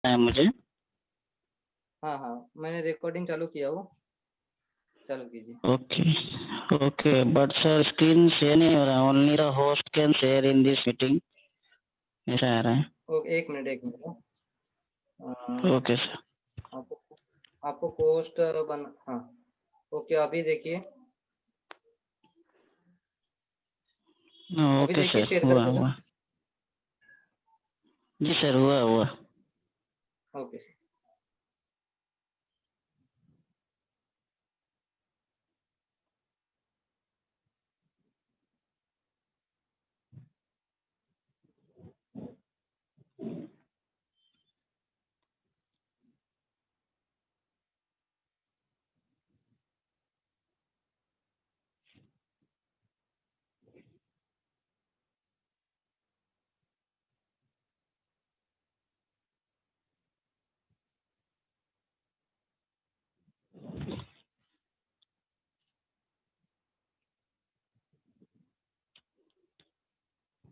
है मुझे। हाँ हाँ, मैंने रिकॉर्डिंग चालू किया हो, चालू कीजिए। Okay okay, but sir screen share नहीं हो रहा, only the host can share in this meeting, ऐसा आ रहा है। ओके, एक मिनट। Okay sir. आपको पोस्ट हाँ, ओके, अभी देखिए, अभी ओके देखिए सर, शेयर हुआ करके हुआ। सर। जी सर, हुआ हुआ। Okay sir.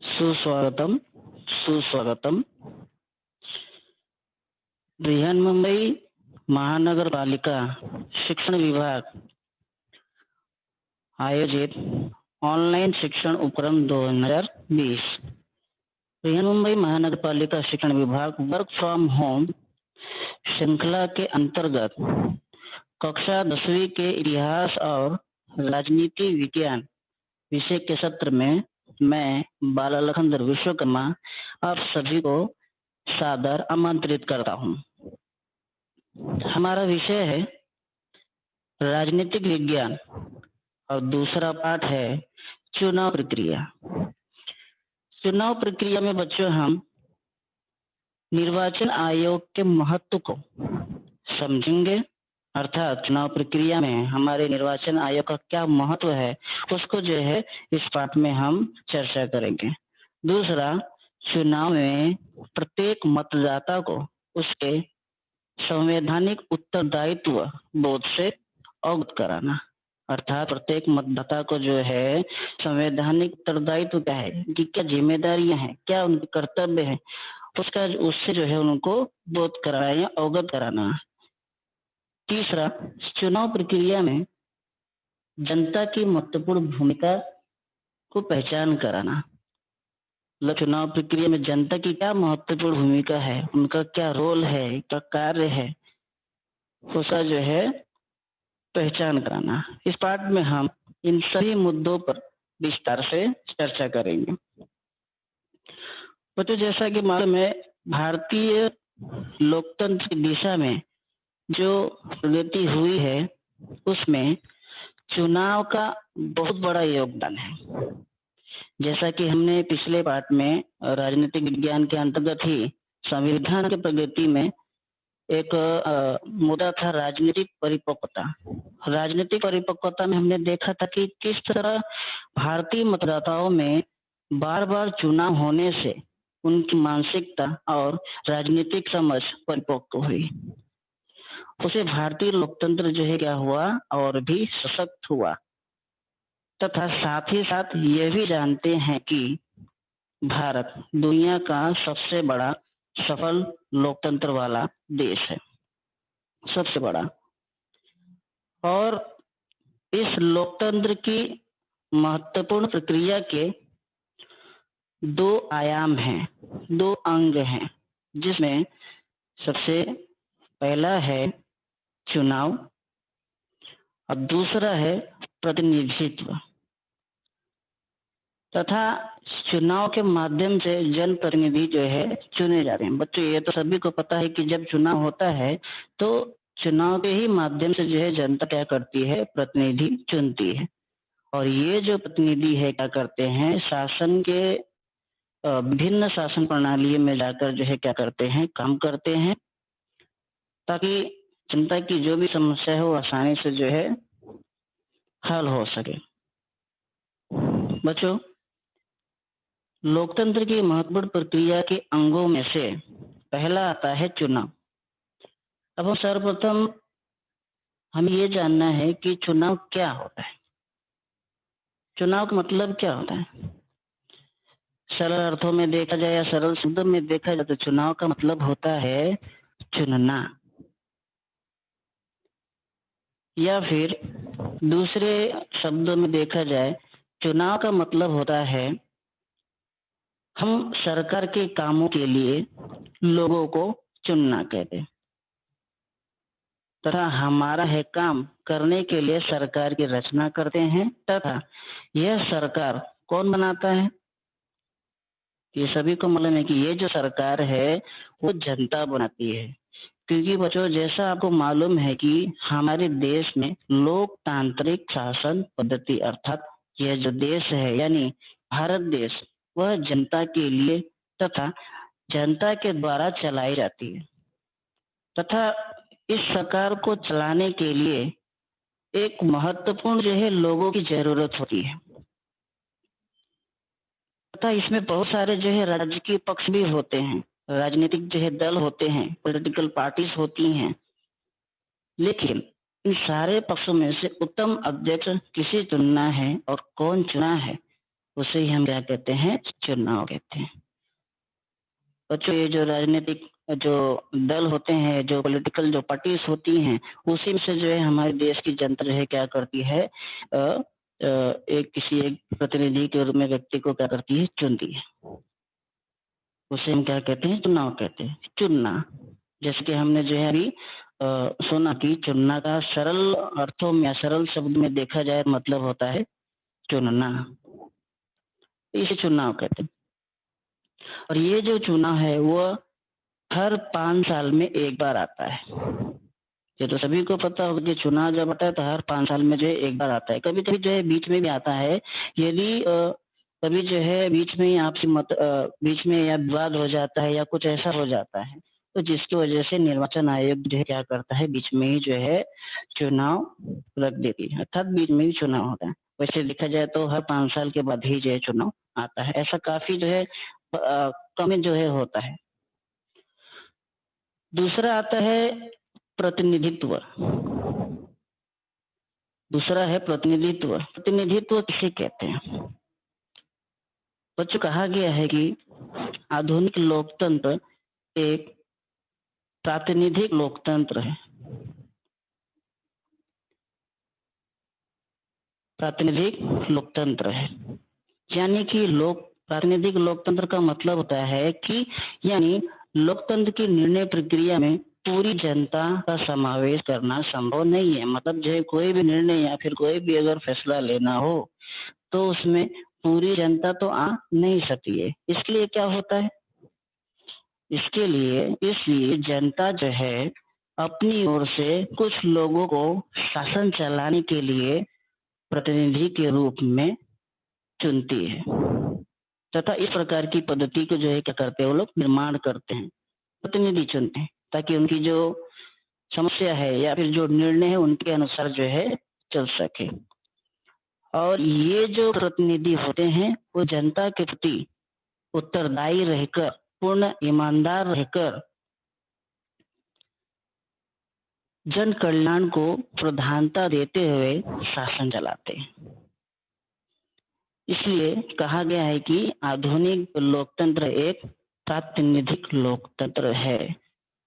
सुस्वागतम सुस्वागतम। बृहन्मुंबई महानगर पालिका शिक्षण विभाग आयोजित ऑनलाइन शिक्षण उपक्रम 2020। बृहन्मुंबई महानगर पालिका शिक्षण विभाग वर्क फ्रॉम होम श्रृंखला के अंतर्गत कक्षा 10वीं के इतिहास और राजनीति विज्ञान विषय के सत्र में मैं बालालखंडर विश्वकर्मा आप सभी को सादर आमंत्रित करता हूं। हमारा विषय है राजनीतिक विज्ञान और दूसरा पाठ है चुनाव प्रक्रिया। चुनाव प्रक्रिया में बच्चों हम निर्वाचन आयोग के महत्व को समझेंगे, अर्थात चुनाव प्रक्रिया में हमारे निर्वाचन आयोग का क्या महत्व है उसको जो है इस पाठ में हम चर्चा करेंगे। दूसरा, चुनाव में प्रत्येक मतदाता को उसके संवैधानिक उत्तरदायित्व बोध से अवगत कराना, अर्थात प्रत्येक मतदाता को जो है संवैधानिक उत्तरदायित्व क्या है, कि क्या जिम्मेदारियां हैं, क्या उनके कर्तव्य है, उसका उससे जो है उनको बोध कराना या अवगत कराना। तीसरा, चुनाव प्रक्रिया में जनता की महत्वपूर्ण भूमिका को पहचान कराना, मतलब चुनाव प्रक्रिया में जनता की क्या महत्वपूर्ण भूमिका है, उनका क्या रोल है, क्या कार्य है, उसका जो है पहचान कराना। इस पाठ में हम इन सभी मुद्दों पर विस्तार से चर्चा करेंगे। बच्चों, जैसा कि मालूम है, भारतीय लोकतंत्र की दिशा में जो प्रगति हुई है उसमें चुनाव का बहुत बड़ा योगदान है। जैसा कि हमने पिछले पाठ में राजनीतिक विज्ञान के अंतर्गत ही संविधान की प्रगति में एक मुद्दा था राजनीतिक परिपक्वता। राजनीतिक परिपक्वता में हमने देखा था कि किस तरह भारतीय मतदाताओं में बार बार चुनाव होने से उनकी मानसिकता और राजनीतिक समझ परिपक्व हुई, उसे भारतीय लोकतंत्र जो है क्या हुआ और भी सशक्त हुआ। तथा साथ ही साथ ये भी जानते हैं कि भारत दुनिया का सबसे बड़ा सफल लोकतंत्र वाला देश है, सबसे बड़ा। और इस लोकतंत्र की महत्वपूर्ण प्रक्रिया के दो आयाम हैं, दो अंग हैं, जिसमें सबसे पहला है चुनाव और दूसरा है प्रतिनिधित्व। तथा चुनाव के माध्यम से जनप्रतिनिधि जो है चुने जा रहे हैं। बच्चों, ये तो सभी को पता है कि जब चुनाव होता है तो चुनाव के ही माध्यम से जो है जनता क्या करती है, प्रतिनिधि चुनती है। और ये जो प्रतिनिधि है क्या करते हैं, शासन के विभिन्न शासन प्रणालियों में जाकर जो है क्या करते हैं, काम करते हैं, ताकि जनता की जो भी समस्या है वो आसानी से जो है हल हो सके। बच्चों, लोकतंत्र की महत्वपूर्ण प्रक्रिया के अंगों में से पहला आता है चुनाव। अब सर्वप्रथम हमें ये जानना है कि चुनाव क्या होता है, चुनाव का मतलब क्या होता है। सरल अर्थों में देखा जाए या सरल शब्दों में देखा जाए तो चुनाव का मतलब होता है चुनना, या फिर दूसरे शब्दों में देखा जाए, चुनाव का मतलब होता है हम सरकार के कामों के लिए लोगों को चुनना कहते हैं, तथा हमारा है काम करने के लिए सरकार की रचना करते हैं, तथा यह सरकार कौन बनाता है? ये सभी को मालूम है कि ये जो सरकार है वो जनता बनाती है। क्योंकि बच्चों, जैसा आपको मालूम है कि हमारे देश में लोकतांत्रिक शासन पद्धति, अर्थात यह जो देश है यानी भारत देश, वह जनता के लिए तथा जनता के द्वारा चलाई जाती है, तथा इस सरकार को चलाने के लिए एक महत्वपूर्ण जो है लोगों की जरूरत होती है, तथा इसमें बहुत सारे जो है राजकीय पक्ष भी होते हैं, राजनीतिक जो है दल होते हैं, पॉलिटिकल पार्टीज होती हैं। लेकिन इन सारे पक्षों में से उत्तम अध्यक्ष किसे चुनना है और कौन चुना है, उसे ही हम क्या कहते हैं? चुनाव कहते हैं। बच्चों, ये जो राजनीतिक जो दल होते हैं, जो पॉलिटिकल जो पार्टीज होती हैं, उसी में से जो है हमारे देश की जनता जो है क्या करती है, एक किसी एक प्रतिनिधि के रूप में व्यक्ति को क्या करती है? चुनती है। उसे हम क्या कहते हैं? चुनाव कहते हैं, चुनना। जैसे कि हमने जो है अभी सुना कि चुनना का सरल अर्थों में या सरल शब्द में देखा जाए मतलब होता है चुनना, इसे चुनाव कहते हैं। और ये जो चुनाव है वो हर 5 साल में एक बार आता है। ये तो सभी को पता होगा कि चुनाव जब आता है तो हर 5 साल में जो है एक बार आता है। कभी कभी जो है बीच में भी आता है, यदि कभी जो है बीच में ही आपसी बीच में या विवाद हो जाता है या कुछ ऐसा हो जाता है, तो जिसकी वजह से निर्वाचन आयोग जो है क्या करता है, बीच में ही जो है चुनाव रख देती है, अर्थात बीच में ही चुनाव होता है। वैसे देखा जाए तो हर 5 साल के बाद ही जो है चुनाव आता है। ऐसा काफी जो है कम जो है होता है। दूसरा आता है प्रतिनिधित्व। दूसरा है प्रतिनिधित्व। प्रतिनिधित्व किसे कहते हैं? बच्चों, कहा गया है कि आधुनिक लोकतंत्र एक प्रातिनिधिक लोकतंत्र है। प्रातिनिधिक लोकतंत्र है, यानी कि प्रातिनिधिक लोकतंत्र का मतलब होता है कि यानी लोकतंत्र की निर्णय प्रक्रिया में पूरी जनता का समावेश करना संभव नहीं है। मतलब जो है कोई भी निर्णय या फिर कोई भी अगर फैसला लेना हो तो उसमें पूरी जनता तो आ नहीं सकती है। इसलिए क्या होता है? इसलिए जनता जो है अपनी ओर से कुछ लोगों को शासन चलाने के लिए प्रतिनिधि के रूप में चुनती है, तथा इस प्रकार की पद्धति को जो है क्या करते हैं, वो लोग निर्माण करते हैं, प्रतिनिधि चुनते हैं, ताकि उनकी जो समस्या है या फिर जो निर्णय है उनके अनुसार जो है चल सके। और ये जो प्रतिनिधि होते हैं वो जनता के प्रति उत्तरदायी रहकर, पूर्ण ईमानदार रहकर जन कल्याण को प्रधानता देते हुए शासन चलाते हैं। इसलिए कहा गया है कि आधुनिक लोकतंत्र एक प्रातिनिधिक लोकतंत्र है।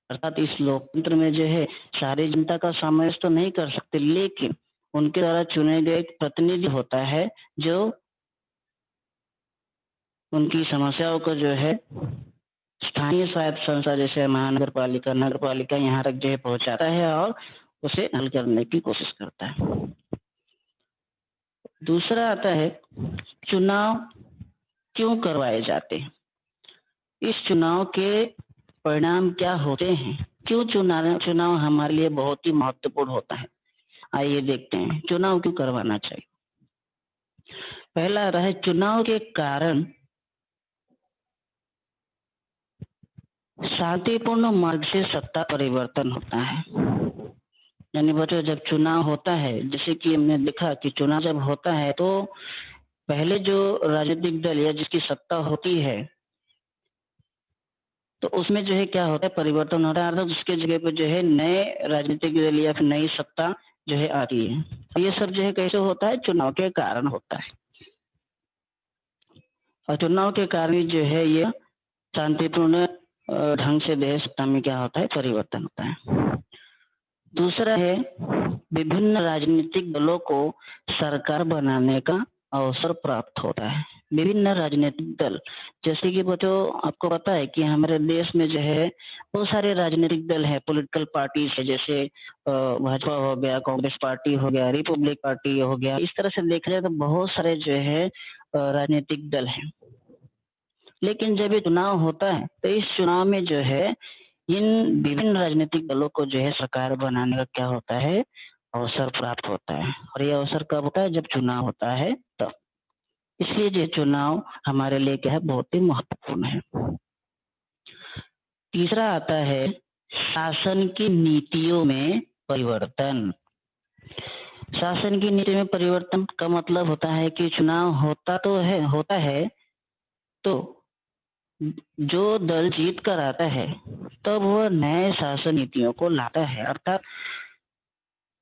अर्थात इस लोकतंत्र में जो है सारी जनता का समावेश तो नहीं कर सकते, लेकिन उनके द्वारा चुने गए एक प्रतिनिधि होता है जो उनकी समस्याओं को जो है स्थानीय स्वायत्त संस्था जैसे महानगर पालिका, नगर पालिका यहाँ तक जो है पहुंचाता है और उसे हल करने की कोशिश करता है। दूसरा आता है चुनाव क्यों करवाए जाते हैं? इस चुनाव के परिणाम क्या होते हैं? क्यों चुनाव हमारे लिए बहुत ही महत्वपूर्ण होता है? आइए देखते हैं चुनाव क्यों करवाना चाहिए। पहला आता है चुनाव के कारण शांतिपूर्ण मार्ग से सत्ता परिवर्तन होता है। यानी बच्चों, जब चुनाव होता है, जैसे कि हमने देखा कि चुनाव जब होता है तो पहले जो राजनीतिक दल या जिसकी सत्ता होती है तो उसमें जो है क्या होता है, परिवर्तन होता है, अर्थात उसके जगह पर जो है नए राजनीतिक दल या फिर नई सत्ता जो है आती है। ये सब जो है कैसे होता है? चुनाव के कारण होता है। और चुनाव के कारण जो है ये शांतिपूर्ण ढंग से देश में क्या होता है, परिवर्तन होता है। दूसरा है विभिन्न राजनीतिक दलों को सरकार बनाने का अवसर प्राप्त होता है। विभिन्न राजनीतिक दल, जैसे कि बच्चों आपको पता है कि हमारे देश में जो है बहुत सारे राजनीतिक दल है, पॉलिटिकल पार्टी है, जैसे भाजपा हो गया, कांग्रेस पार्टी हो गया, रिपब्लिक पार्टी हो गया। इस तरह से देखा जाए तो बहुत सारे जो है राजनीतिक दल हैं। लेकिन जब ये चुनाव होता है तो इस चुनाव में जो है इन विभिन्न राजनीतिक दलों को जो है सरकार बनाने का क्या होता है, अवसर प्राप्त होता है। और ये अवसर कब होता है, जब चुनाव होता है तब। इसलिए ये चुनाव हमारे लिए क्या है, बहुत ही महत्वपूर्ण है। तीसरा आता है शासन की नीतियों में परिवर्तन। शासन की नीति में परिवर्तन का मतलब होता है कि चुनाव होता है तो जो दल जीत कर आता है तब वह नए शासन नीतियों को लाता है, अर्थात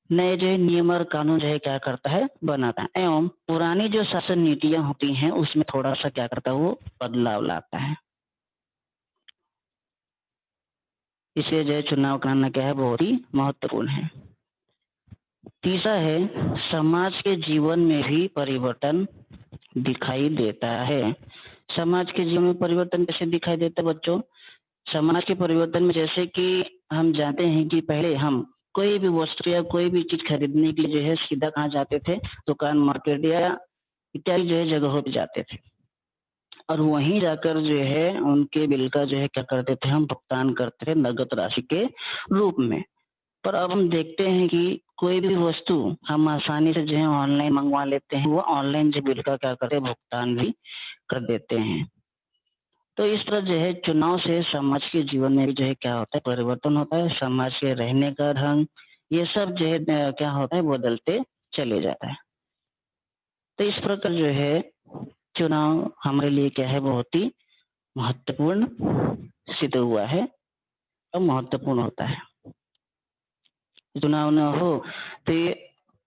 नए जो नियम और कानून जो है क्या करता है, बनाता है, एवं पुरानी जो शासन नीतियां होती हैं उसमें थोड़ा सा क्या करता है, वो बदलाव लाता है। इसलिए जो चुनाव कराना क्या है, बहुत ही महत्वपूर्ण है। तीसरा है समाज के जीवन में भी परिवर्तन दिखाई देता है। समाज के जीवन में परिवर्तन कैसे दिखाई देता है बच्चों? समाज के परिवर्तन में जैसे कि हम जानते हैं कि पहले हम कोई भी वस्तु या कोई भी चीज खरीदने के लिए जो है सीधा कहाँ जाते थे, दुकान, मार्केट या इत्यादि जो है जगहों पे जाते थे, और वहीं जाकर जो है उनके बिल का जो है क्या करते थे, हम भुगतान करते थे नगद राशि के रूप में। पर अब हम देखते हैं कि कोई भी वस्तु हम आसानी से जो है ऑनलाइन मंगवा लेते हैं, वो ऑनलाइन जो बिल का क्या करते हैं, भुगतान भी कर देते हैं। तो इस तरह जो है चुनाव से समाज के जीवन में भी जो है क्या होता है, परिवर्तन होता है। समाज के रहने का ढंग, ये सब जो है क्या होता है, बदलते चले जाता है। तो इस प्रकार जो है चुनाव हमारे लिए क्या है, बहुत ही महत्वपूर्ण सिद्ध हुआ है और महत्वपूर्ण होता है। चुनाव न हो तो ये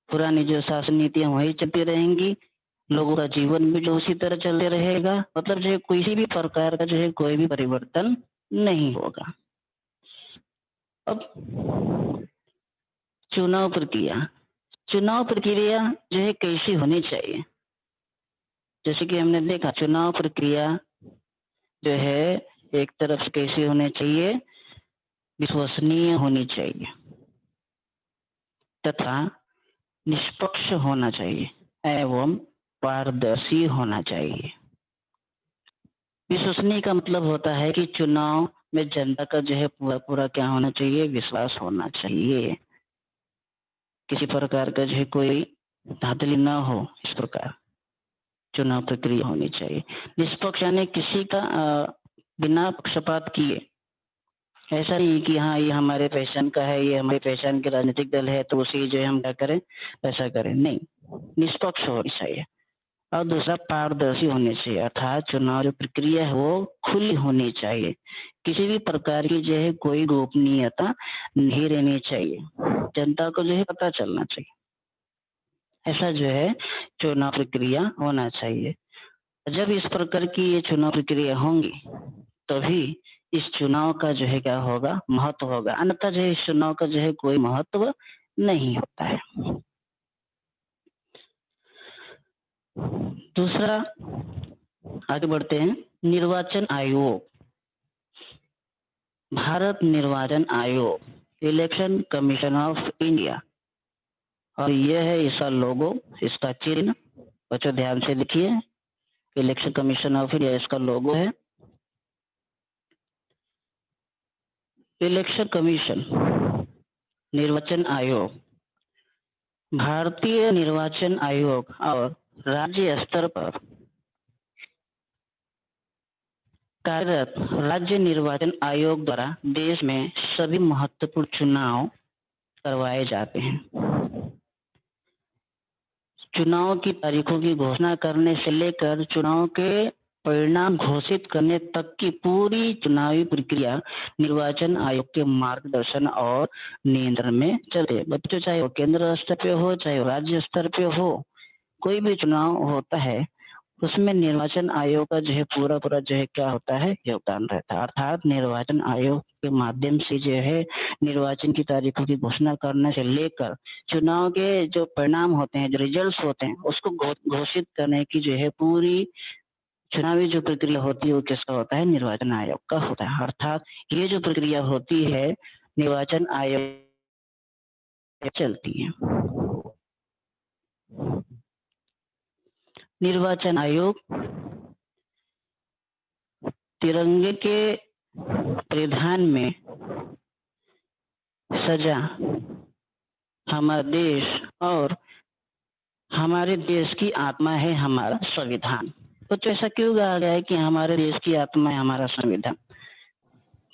पुरानी जो शासन नीतियां वही चलती रहेंगी, लोगों का जीवन भी जो उसी तरह चलते रहेगा, मतलब जो किसी भी प्रकार का जो है कोई भी परिवर्तन नहीं होगा। अब चुनाव प्रक्रिया जो है कैसी होनी चाहिए? जैसे कि हमने देखा चुनाव प्रक्रिया जो है एक तरफ से कैसी होनी चाहिए, विश्वसनीय होनी चाहिए तथा निष्पक्ष होना चाहिए एवं पारदर्शी होना चाहिए। विश्वसनीय का मतलब होता है कि चुनाव में जनता का जो है पूरा क्या होना चाहिए, विश्वास होना चाहिए, किसी प्रकार का जो है कोई धांधली ना हो, इस प्रकार चुनाव प्रक्रिया होनी चाहिए। निष्पक्ष यानी किसी का बिना पक्षपात किए, ऐसा नहीं कि हाँ ये हमारे पहचान का है, ये हमारे पहचान के राजनीतिक दल है तो उसी जो है हम क्या करें, ऐसा करें, नहीं, निष्पक्ष होनी चाहिए। और दूसरा पारदर्शी होनी चाहिए, अर्थात चुनाव जो प्रक्रिया है वो खुली होनी चाहिए, किसी भी प्रकार की जो है कोई गोपनीयता नहीं रहनी चाहिए, जनता को जो है पता चलना चाहिए, ऐसा जो है चुनाव प्रक्रिया होना चाहिए। जब इस प्रकार की ये चुनाव प्रक्रिया होंगी तभी इस चुनाव का जो है क्या होगा, महत्व होगा, अन्यथा जो है इस चुनाव का जो है कोई महत्व नहीं होता है। दूसरा आगे बढ़ते हैं, निर्वाचन आयोग। भारत निर्वाचन आयोग, इलेक्शन कमीशन ऑफ इंडिया, और यह है इसका लोगो, इसका चिन्ह, बच्चों ध्यान से लिखिए, इलेक्शन कमीशन ऑफ इंडिया इसका लोगो है। इलेक्शन कमीशन, निर्वाचन आयोग, भारतीय निर्वाचन आयोग और राज्य स्तर पर कार्यरत राज्य निर्वाचन आयोग द्वारा देश में सभी महत्वपूर्ण चुनाव करवाए जाते हैं। चुनाव की तारीखों की घोषणा करने से लेकर चुनाव के परिणाम घोषित करने तक की पूरी चुनावी प्रक्रिया निर्वाचन आयोग के मार्गदर्शन और नियंत्रण में चलते। बच्चों चाहे वो केंद्र स्तर पे हो, चाहे राज्य स्तर पे हो, कोई भी चुनाव होता है उसमें निर्वाचन आयोग का जो है पूरा जो है क्या होता है, योगदान रहता है। अर्थात निर्वाचन आयोग के माध्यम से जो है निर्वाचन की तारीखों की घोषणा करने से लेकर चुनाव के जो परिणाम होते हैं, जो रिजल्ट्स होते हैं, उसको घोषित करने की जो है पूरी चुनावी जो प्रक्रिया होती है वो किसका होता है, निर्वाचन आयोग का होता है। अर्थात ये जो प्रक्रिया होती है निर्वाचन आयोग चलती है। निर्वाचन आयोग तिरंगे के परिधान में सजा हमारा देश और हमारे देश की आत्मा है हमारा संविधान। तो ऐसा क्यों कहा गया है कि हमारे देश की आत्मा है हमारा संविधान?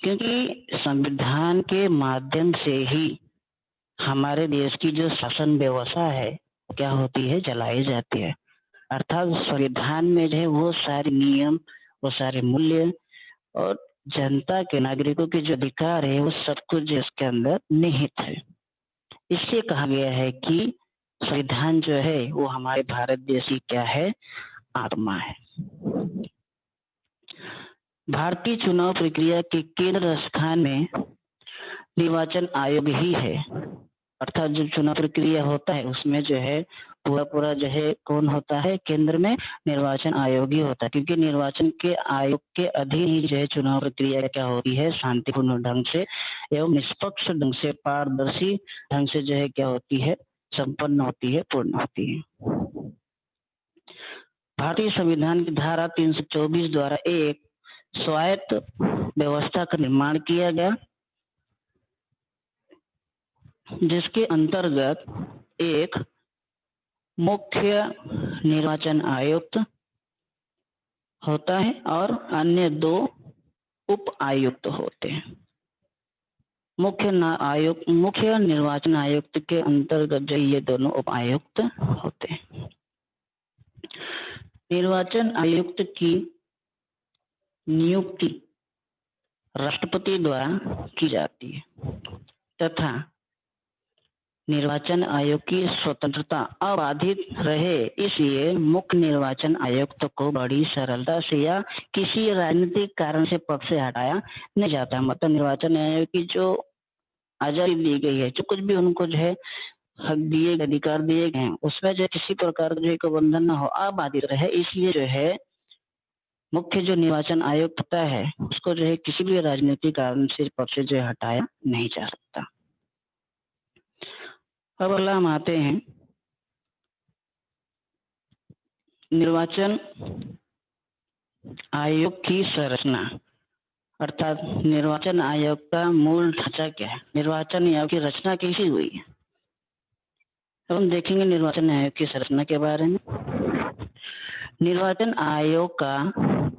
क्योंकि संविधान के माध्यम से ही हमारे देश की जो शासन व्यवस्था है क्या होती है, चलाई जाती है। अर्थात संविधान में जो है वो सारे नियम, वो सारे मूल्य और जनता के, नागरिकों के जो अधिकार है वो सब कुछ इसके अंदर निहित है। इसलिए कहा गया है कि संविधान जो है वो हमारे भारत देश की क्या है, आत्मा है। भारतीय चुनाव प्रक्रिया के केंद्र स्थान में निर्वाचन आयोग ही है। अर्थात जो चुनाव प्रक्रिया होता है उसमें जो है पूरा जो है कौन होता है, केंद्र में निर्वाचन आयोग ही होता है। क्योंकि निर्वाचन के आयोग के अधीन ही जो है चुनाव प्रक्रिया क्या होती है, शांतिपूर्ण ढंग से एवं निष्पक्ष ढंग से, पारदर्शी ढंग से जो है क्या होती है, संपन्न होती है, पूर्ण होती है। भारतीय संविधान की धारा 324 द्वारा एक स्वायत्त व्यवस्था का निर्माण किया गया, जिसके अंतर्गत एक मुख्य निर्वाचन आयुक्त होता है और अन्य 2 उप आयुक्त होते हैं। मुख्य निर्वाचन आयुक्त के अंतर्गत जो ये दोनों उप आयुक्त होते हैं। निर्वाचन आयुक्त की नियुक्ति राष्ट्रपति द्वारा की जाती है तथा निर्वाचन आयोग की स्वतंत्रता अबाधित रहे, इसलिए मुख्य निर्वाचन आयुक्त को बड़ी सरलता से या किसी राजनीतिक कारण से पद से हटाया नहीं जाता। मतलब निर्वाचन आयोग की जो आजादी दी गई है, जो कुछ भी उनको जो है हक दिए, अधिकार दिए गए हैं, उसमें जो किसी प्रकार का जो बंधन न हो, अबाधित रहे, इसलिए जो है मुख्य जो निर्वाचन आयुक्त होता है उसको जो है किसी भी राजनीतिक कारण से पद से जो हटाया नहीं जा सकता। अब अगला हम आते हैं निर्वाचन आयोग की संरचना, अर्थात निर्वाचन आयोग का मूल ढांचा क्या है, निर्वाचन आयोग की रचना कैसी हुई है। अब हम देखेंगे निर्वाचन आयोग की संरचना के बारे में। निर्वाचन आयोग का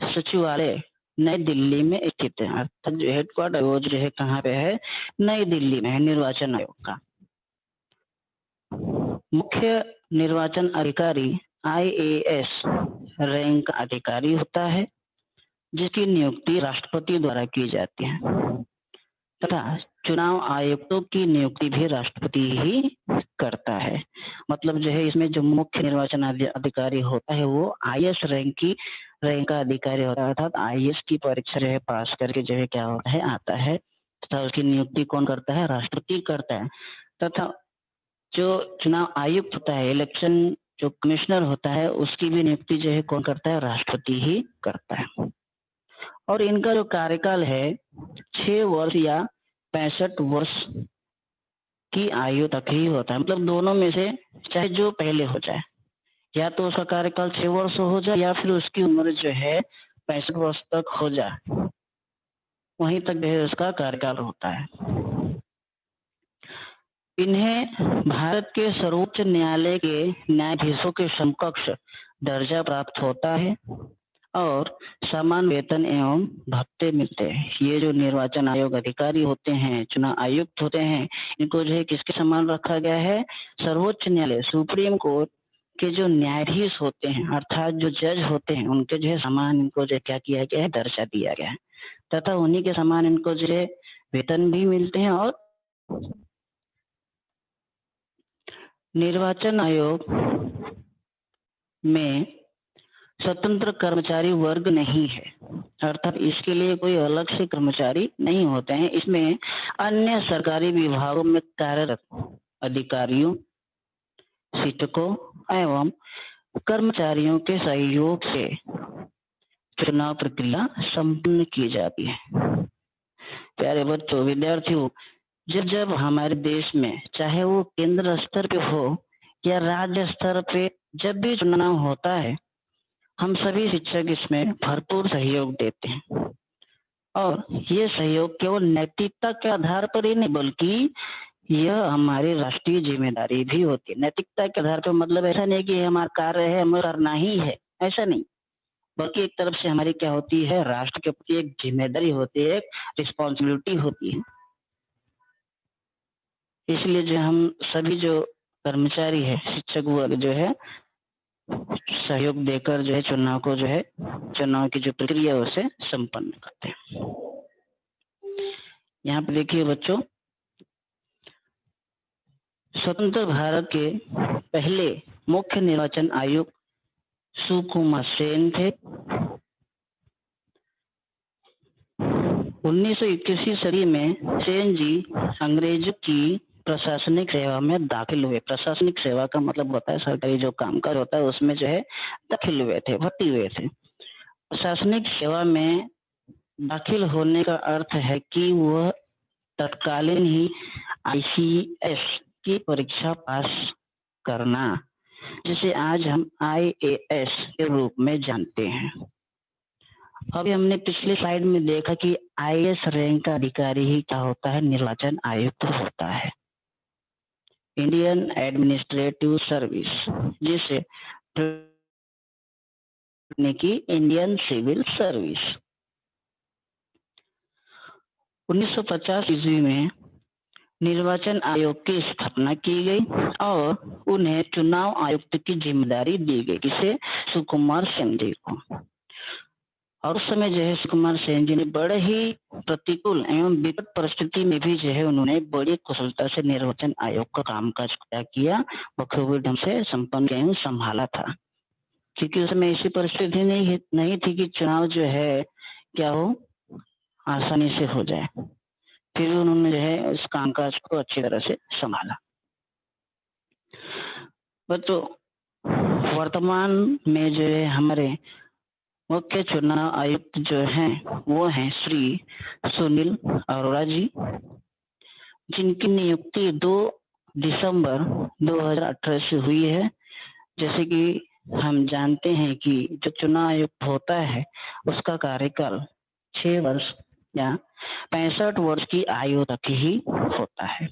सचिवालय नई दिल्ली में स्थित है, अर्थात जो हेडक्वार्टर वो जो है कहाँ पे है, नई दिल्ली में है निर्वाचन आयोग का। मुख्य निर्वाचन अधिकारी IAS रैंक का अधिकारी होता है, जिसकी नियुक्ति राष्ट्रपति द्वारा की जाती है तथा चुनाव आयुक्तों की नियुक्ति भी राष्ट्रपति ही करता है। मतलब जो है इसमें जो मुख्य निर्वाचन अधिकारी होता है वो IAS रैंक का अधिकारी होता है, अर्थात IAS की परीक्षा जो है पास करके जो है क्या होता है, आता है तथा उसकी नियुक्ति कौन करता है, राष्ट्रपति करता है। तथा जो चुनाव आयुक्त होता है, इलेक्शन जो कमिश्नर होता है, उसकी भी नियुक्ति जो है कौन करता है, राष्ट्रपति ही करता है। और इनका जो कार्यकाल है 6 वर्ष या 65 वर्ष की आयु तक ही होता है। मतलब दोनों में से चाहे जो पहले हो जाए, या तो उसका कार्यकाल 6 वर्ष हो जाए या फिर उसकी उम्र जो है 65 वर्ष तक हो जाए, वहीं तक जो है उसका कार्यकाल होता है। इन्हें भारत के सर्वोच्च न्यायालय के न्यायाधीशों के समकक्ष दर्जा प्राप्त होता है और समान वेतन एवं भत्ते मिलते हैं। ये जो निर्वाचन आयोग अधिकारी होते हैं, चुनाव आयुक्त होते हैं, इनको जो है किसके समान रखा गया है, सर्वोच्च न्यायालय सुप्रीम कोर्ट के जो न्यायाधीश होते हैं, अर्थात जो जज होते हैं, उनके जो है समान इनको जो क्या किया गया है, दर्जा दिया गया है तथा उन्हीं के समान इनको जो है वेतन भी मिलते हैं। और निर्वाचन आयोग में स्वतंत्र कर्मचारी वर्ग नहीं है, अर्थात इसके लिए कोई अलग से कर्मचारी नहीं होते हैं। इसमें अन्य सरकारी विभागों में कार्यरत अधिकारियों, शिक्षकों एवं कर्मचारियों के सहयोग से चुनाव प्रक्रिया संपन्न की जाती है। प्यारे बच्चों, विद्यार्थियों, जब जब हमारे देश में चाहे वो केंद्र स्तर पे हो या राज्य स्तर पे जब भी चुनाव होता है, हम सभी शिक्षक इसमें भरपूर सहयोग देते हैं। और ये सहयोग केवल नैतिकता के आधार पर ही नहीं, बल्कि यह हमारी राष्ट्रीय जिम्मेदारी भी होती है। नैतिकता के आधार पर मतलब ऐसा नहीं कि हमारा कार्य है, हमें करना ही है, ऐसा नहीं, बल्कि एक तरफ से हमारी क्या होती है, राष्ट्र के प्रति एक जिम्मेदारी होती है, एक रिस्पॉन्सिबिलिटी होती है। इसलिए जो हम सभी जो कर्मचारी है, शिक्षक वर्ग जो है, सहयोग देकर जो है चुनाव को जो है, चुनाव की जो प्रक्रिया है उसे संपन्न करते हैं। यहाँ पे देखिए बच्चों, स्वतंत्र भारत के पहले मुख्य निर्वाचन आयुक्त सुकुमार सेन थे। 1921वीं सदी में सेन जी अंग्रेजों की प्रशासनिक सेवा में दाखिल हुए। प्रशासनिक सेवा का मतलब होता है सरकारी जो कामकाज होता है उसमें जो है दाखिल हुए थे, भर्ती हुए थे। प्रशासनिक सेवा में दाखिल होने का अर्थ है कि वह तत्कालीन ही ICS की परीक्षा पास करना, जिसे आज हम IAS के रूप में जानते हैं। अभी हमने पिछले स्लाइड में देखा कि IAS रैंक का अधिकारी ही क्या होता है, निर्वाचन आयुक्त होता है, इंडियन एडमिनिस्ट्रेटिव सर्विस, जिसे की इंडियन सिविल सर्विस। 1950 ईस्वी में निर्वाचन आयोग की स्थापना की गई और उन्हें चुनाव आयुक्त की जिम्मेदारी दी गई, किसे, सुकुमार सेन जी को। और उस समय जो है सुकुमार सेन जी ने बड़े ही प्रतिकूल एवं विकट परिस्थिति में भी जो है उन्होंने बड़ी कुशलता से निर्वाचन आयोग का कामकाज किया, बखूबी ढंग से संपन्न एवं संभाला था, क्योंकि उस समय ऐसी परिस्थिति नहीं थी कि चुनाव जो है क्या हो, आसानी से हो जाए। फिर उन्होंने जो है इस कामकाज को अच्छी तरह से संभाला। तो वर्तमान में जो है हमारे मुख्य चुनाव आयुक्त जो हैं वो हैं श्री सुनील अरोड़ा जी, जिनकी नियुक्ति 2 दिसंबर 2018 से हुई है। जैसे कि हम जानते हैं कि जो चुनाव आयुक्त होता है उसका कार्यकाल 6 वर्ष या 65 वर्ष की आयु तक ही होता है।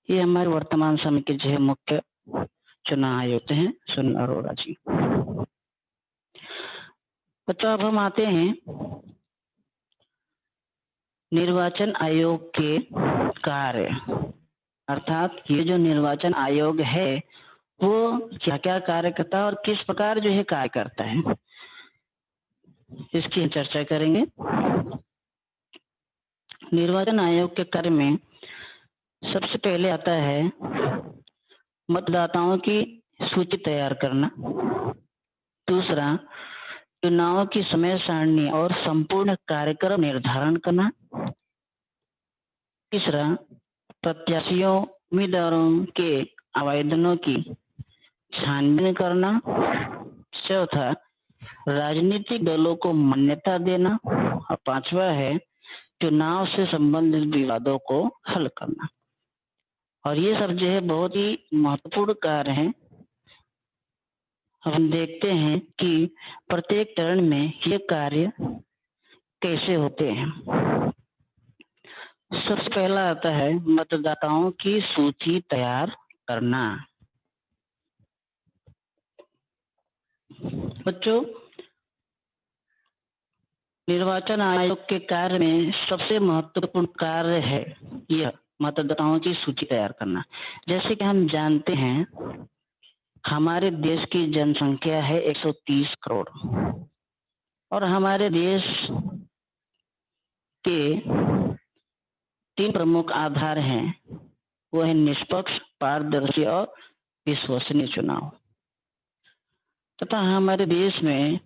ये हमारे वर्तमान समय के जो मुख्य चुनाव आयुक्त हैं सुनील अरोड़ा जी। बच्चों, अब हम आते हैं निर्वाचन आयोग के कार्य, अर्थात ये जो निर्वाचन आयोग है वो क्या क्या कार्य करता है और किस प्रकार जो है कार्य करता है, इसकी चर्चा करेंगे। निर्वाचन आयोग के कार्य में सबसे पहले आता है मतदाताओं की सूची तैयार करना, दूसरा चुनाव की समय सारणी और संपूर्ण कार्यक्रम निर्धारण करना, तीसरा प्रत्याशियों उम्मीदवारों के आवेदनों की छानबीन करना, चौथा राजनीतिक दलों को मान्यता देना, और पांचवा है चुनाव से संबंधित विवादों को हल करना। और ये सब जो है बहुत ही महत्वपूर्ण कार्य हैं। हम देखते हैं कि प्रत्येक चरण में ये कार्य कैसे होते हैं। सबसे पहला आता है मतदाताओं की सूची तैयार करना। बच्चों, निर्वाचन आयोग के कार्य में सबसे महत्वपूर्ण कार्य है यह मतदाताओं की सूची तैयार करना। जैसे कि हम जानते हैं हमारे देश की जनसंख्या है 130 करोड़ और हमारे देश के 3 प्रमुख आधार हैं, वो है निष्पक्ष, पारदर्शी और विश्वसनीय चुनाव। तथा हमारे देश में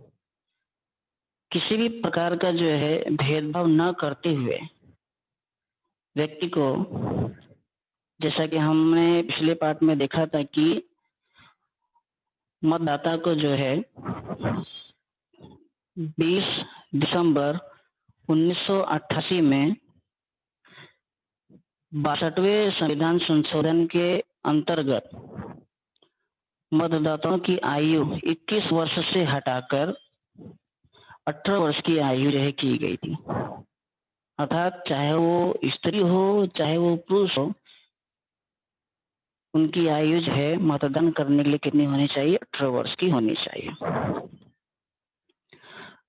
किसी भी प्रकार का जो है भेदभाव न करते हुए व्यक्ति को, जैसा कि हमने पिछले पार्ट में देखा था कि मतदाता को जो है 20 दिसंबर 1988 में 62वें संविधान संशोधन के अंतर्गत मतदाताओं की आयु 21 वर्ष से हटाकर 18 वर्ष की आयु जो है की गई थी। अर्थात चाहे वो स्त्री हो चाहे वो पुरुष हो, उनकी आयु जो है मतदान करने के लिए कितनी होनी चाहिए? 18 वर्ष की होनी चाहिए।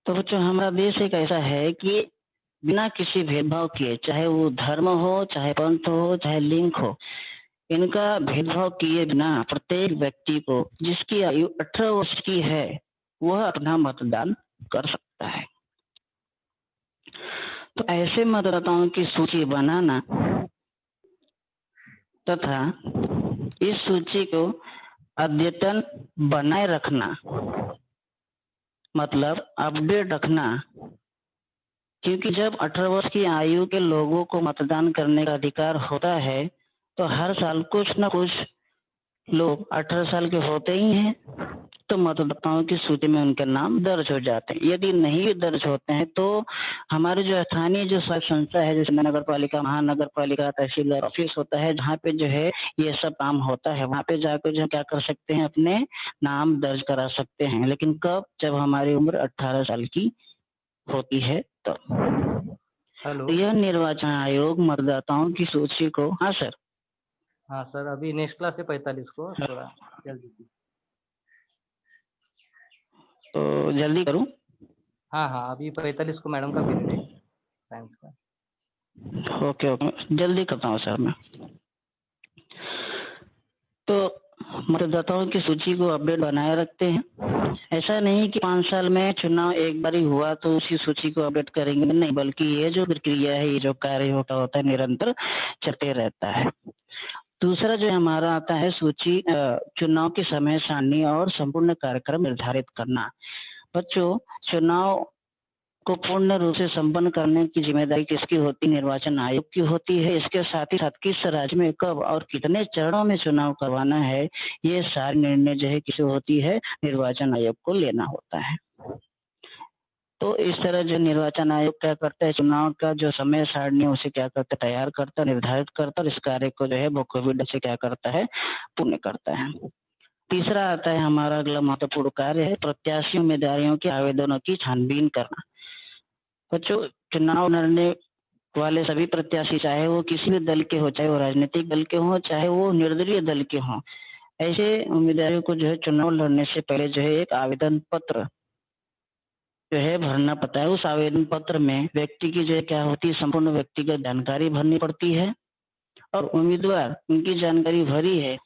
तो बच्चों, हमारा देश एक ऐसा है कि बिना किसी भेदभाव किए, चाहे वो धर्म हो, चाहे पंथ हो, चाहे लिंग हो, इनका भेदभाव किए बिना प्रत्येक व्यक्ति को जिसकी आयु 18 वर्ष की है वह अपना मतदान कर सकता है। तो ऐसे मतदाताओं की सूची बनाना तथा इस सूची को अद्यतन बनाए रखना, मतलब अपडेट रखना, क्योंकि जब 18 वर्ष की आयु के लोगों को मतदान करने का अधिकार होता है तो हर साल कुछ न कुछ लोग 18 साल के होते ही हैं, तो मतदाताओं की सूची में उनके नाम दर्ज हो जाते हैं। यदि नहीं भी दर्ज होते हैं तो हमारे जो स्थानीय जो संस्था है, जैसे नगर पालिका, महानगर पालिका, तहसीलदार ऑफिस होता है, जहाँ पे जो है ये सब काम होता है, वहाँ पे जाकर जो क्या कर सकते हैं, अपने नाम दर्ज करा सकते हैं। लेकिन कब? जब हमारी उम्र 18 साल की होती है तो। हेलो। तो यह निर्वाचन आयोग मतदाताओं की सूची को, हाँ सर। हाँ सर, अभी नेक्स्ट क्लास से 45 को थोड़ा जल्दी कीजिए। तो जल्दी करूं? हाँ हाँ, अभी 45 को मैडम का पीरियड है साइंस का। ओके ओके, जल्दी करता हूँ सर मैं। तो मतदाताओं की सूची को अपडेट बनाए रखते हैं। ऐसा नहीं कि 5 साल में चुनाव एक बार ही हुआ तो उसी सूची को अपडेट करेंगे, नहीं, बल्कि ये जो प्रक्रिया है, ये जो कार्य होता है, निरंतर चलते रहता है। दूसरा जो हमारा आता है सूची, चुनाव की समय सारणी और संपूर्ण कार्यक्रम निर्धारित करना। बच्चों, चुनाव को पूर्ण रूप से संपन्न करने की जिम्मेदारी किसकी होती? निर्वाचन आयोग की होती है। इसके साथ ही साथ किस राज्य में कब और कितने चरणों में चुनाव करवाना है, ये सारे निर्णय जो है किसे होती है? निर्वाचन आयोग को लेना होता है। तो इस तरह जो निर्वाचन आयोग क्या करता है, चुनाव का जो समय सारणी उसे क्या करता है? तैयार करता, निर्धारित करता, और इस कार्य को जो है बखूबी से क्या करता है? पूर्ण करता है। तीसरा आता है हमारा अगला महत्वपूर्ण कार्य है प्रत्याशी उम्मीदवारों के आवेदनों की छानबीन करना। बच्चों, चुनाव लड़ने वाले सभी प्रत्याशी, चाहे वो किसी भी दल के हो, चाहे वो राजनीतिक दल के हो, चाहे वो निर्दलीय दल के हो, ऐसे उम्मीदवारों को जो है चुनाव लड़ने से पहले जो है एक आवेदन पत्र जो है भरना पड़ता है। उस आवेदन पत्र में व्यक्ति की जो है क्या होती है? संपूर्ण व्यक्तिगत जानकारी भरनी पड़ती है, और उम्मीदवार उनकी जानकारी भरी है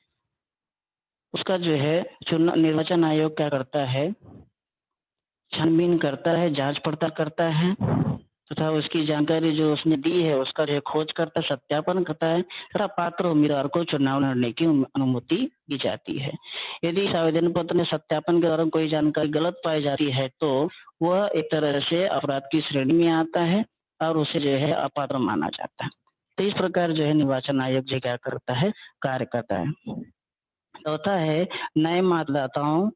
उसका जो है चुनाव निर्वाचन आयोग क्या करता है? छानबीन करता है, जांच पड़ताल करता है, तथा उसकी जानकारी जो उसने दी है उसका जो खोज करता, सत्यापन करता है, तथा पात्र उम्मीदवार को चुनाव लड़ने की अनुमति दी जाती है। यदि इस आवेदन पत्र में सत्यापन के दौरान कोई जानकारी गलत पाई जाती है तो वह एक तरह से अपराध की श्रेणी में आता है और उसे जो है अपात्र माना जाता है। तो इस प्रकार जो है निर्वाचन आयोग जो क्या करता है? कार्य करता है। चौथा है नए मतदाताओं,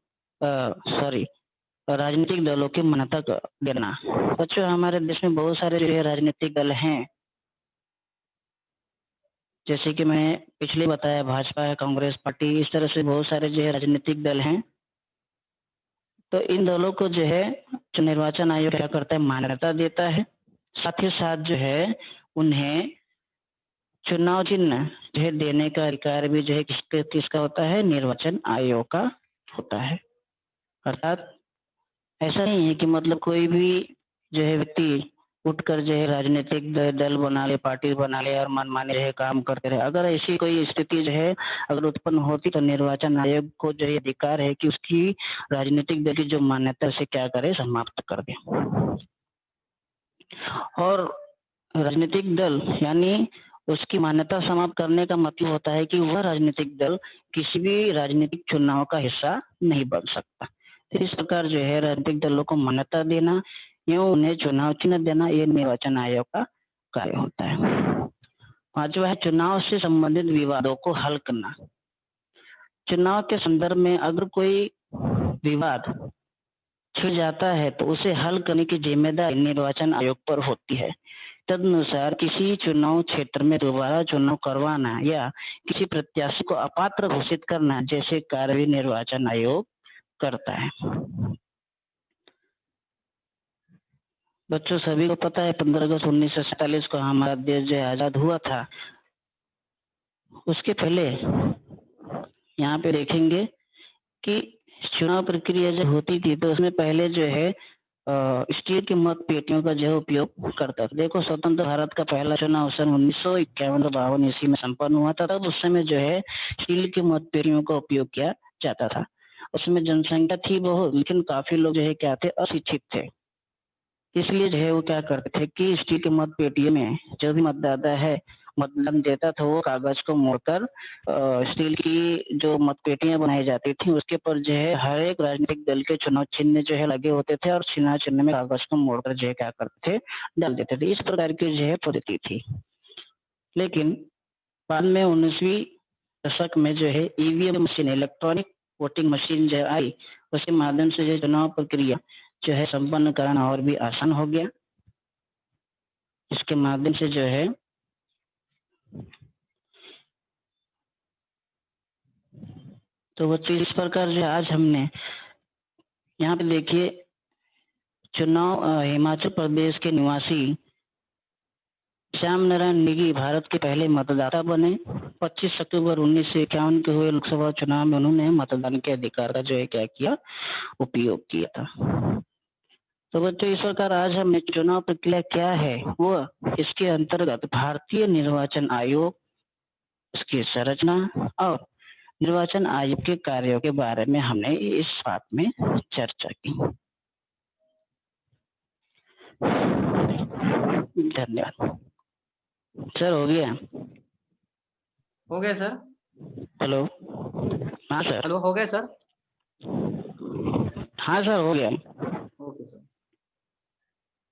राजनीतिक दलों की मान्यता देना। बच्चों, हमारे देश में बहुत सारे जो है राजनीतिक दल हैं, जैसे कि मैं पिछले बताया, भाजपा है, कांग्रेस पार्टी, इस तरह से बहुत सारे जो है राजनीतिक दल हैं। तो इन दलों को जो है निर्वाचन आयोग क्या करता है? मान्यता देता है। साथ ही साथ जो है उन्हें चुनाव चिन्ह जो है देने का अधिकार भी जो है किसका होता है? निर्वाचन आयोग का होता है। अर्थात ऐसा नहीं है कि मतलब कोई भी जो है व्यक्ति उठकर जो है राजनीतिक दल बना ले, पार्टी बना ले और मनमाने जो है काम करते रहे। अगर ऐसी कोई स्थिति जो है अगर उत्पन्न होती तो निर्वाचन आयोग को जो है अधिकार है कि उसकी राजनीतिक दल की जो मान्यता उसे क्या करे? समाप्त कर दे। और राजनीतिक दल यानी उसकी मान्यता समाप्त करने का मतलब होता है कि वह राजनीतिक दल किसी भी राजनीतिक चुनाव का हिस्सा नहीं बन सकता। तो इस प्रकार जो है राजनीतिक दलों को मान्यता देना एवं उन्हें चुनाव चिन्ह देना ये निर्वाचन आयोग का कार्य होता है। पांचवा है चुनाव से संबंधित विवादों को हल करना। चुनाव के संदर्भ में अगर कोई विवाद छिड़ जाता है तो उसे हल करने की जिम्मेदारी निर्वाचन आयोग पर होती है। तदनुसार किसी चुनाव क्षेत्र में दोबारा चुनाव करवाना या किसी प्रत्याशी को अपात्र घोषित करना जैसे कार्य निर्वाचन आयोग करता है। बच्चों सभी को पता है 15 अगस्त 1947 को हमारा देश जो आजाद हुआ था। उसके पहले यहाँ पे देखेंगे कि चुनाव प्रक्रिया जब होती थी तो उसमें पहले जो है स्टील की मत पेटियों का जो उपयोग करता था। देखो स्वतंत्र भारत का पहला चुनाव सन 1951-52 ईस्वी में संपन्न हुआ था। तब उस समय जो है स्टील की मत पेटियों का उपयोग किया जाता था। उसमें जनसंख्या थी बहुत, लेकिन काफी लोग जो है क्या थे, अशिक्षित थे। इसलिए जो है वो क्या करते थे कि स्टील के मत पेटियों में जो भी मतदाता है मतदान देता था वो कागज को मोड़कर स्टील की जो मतपेटियां बनाई जाती थी उसके पर जो है हर एक राजनीतिक दल के चुनाव चिन्ह जो है लगे होते थे और चुनाव चिन्ह में कागज को मोड़कर जो है क्या करते थे, डाल देते थे। इस प्रकार की जो है पद्धति थी। लेकिन बाद में 19वीं दशक में जो है EVM machine, electronic voting machine जो आई, उसके माध्यम से जो चुनाव प्रक्रिया जो है संपन्न कराना और भी आसान हो गया। इसके माध्यम से जो है तो बच्चों इस प्रकार जो आज हमने यहाँ पे देखिए चुनाव हिमाचल प्रदेश के निवासी श्याम नारायण नेगी भारत के पहले मतदाता बने। 25 अक्टूबर 1951 के हुए लोकसभा चुनाव में उन्होंने मतदान के अधिकार का जो है क्या किया, उपयोग किया था। तो बच्चों इस प्रकार आज हमने चुनाव प्रक्रिया क्या है वो इसके अंतर्गत भारतीय निर्वाचन आयोग, उसकी संरचना और निर्वाचन आयोग के कार्यों के बारे में हमने इस बात में चर्चा की। धन्यवाद। सर हो गया? हो गया सर? हेलो? हाँ सर। हेलो, हो गया सर? हाँ सर हो गया।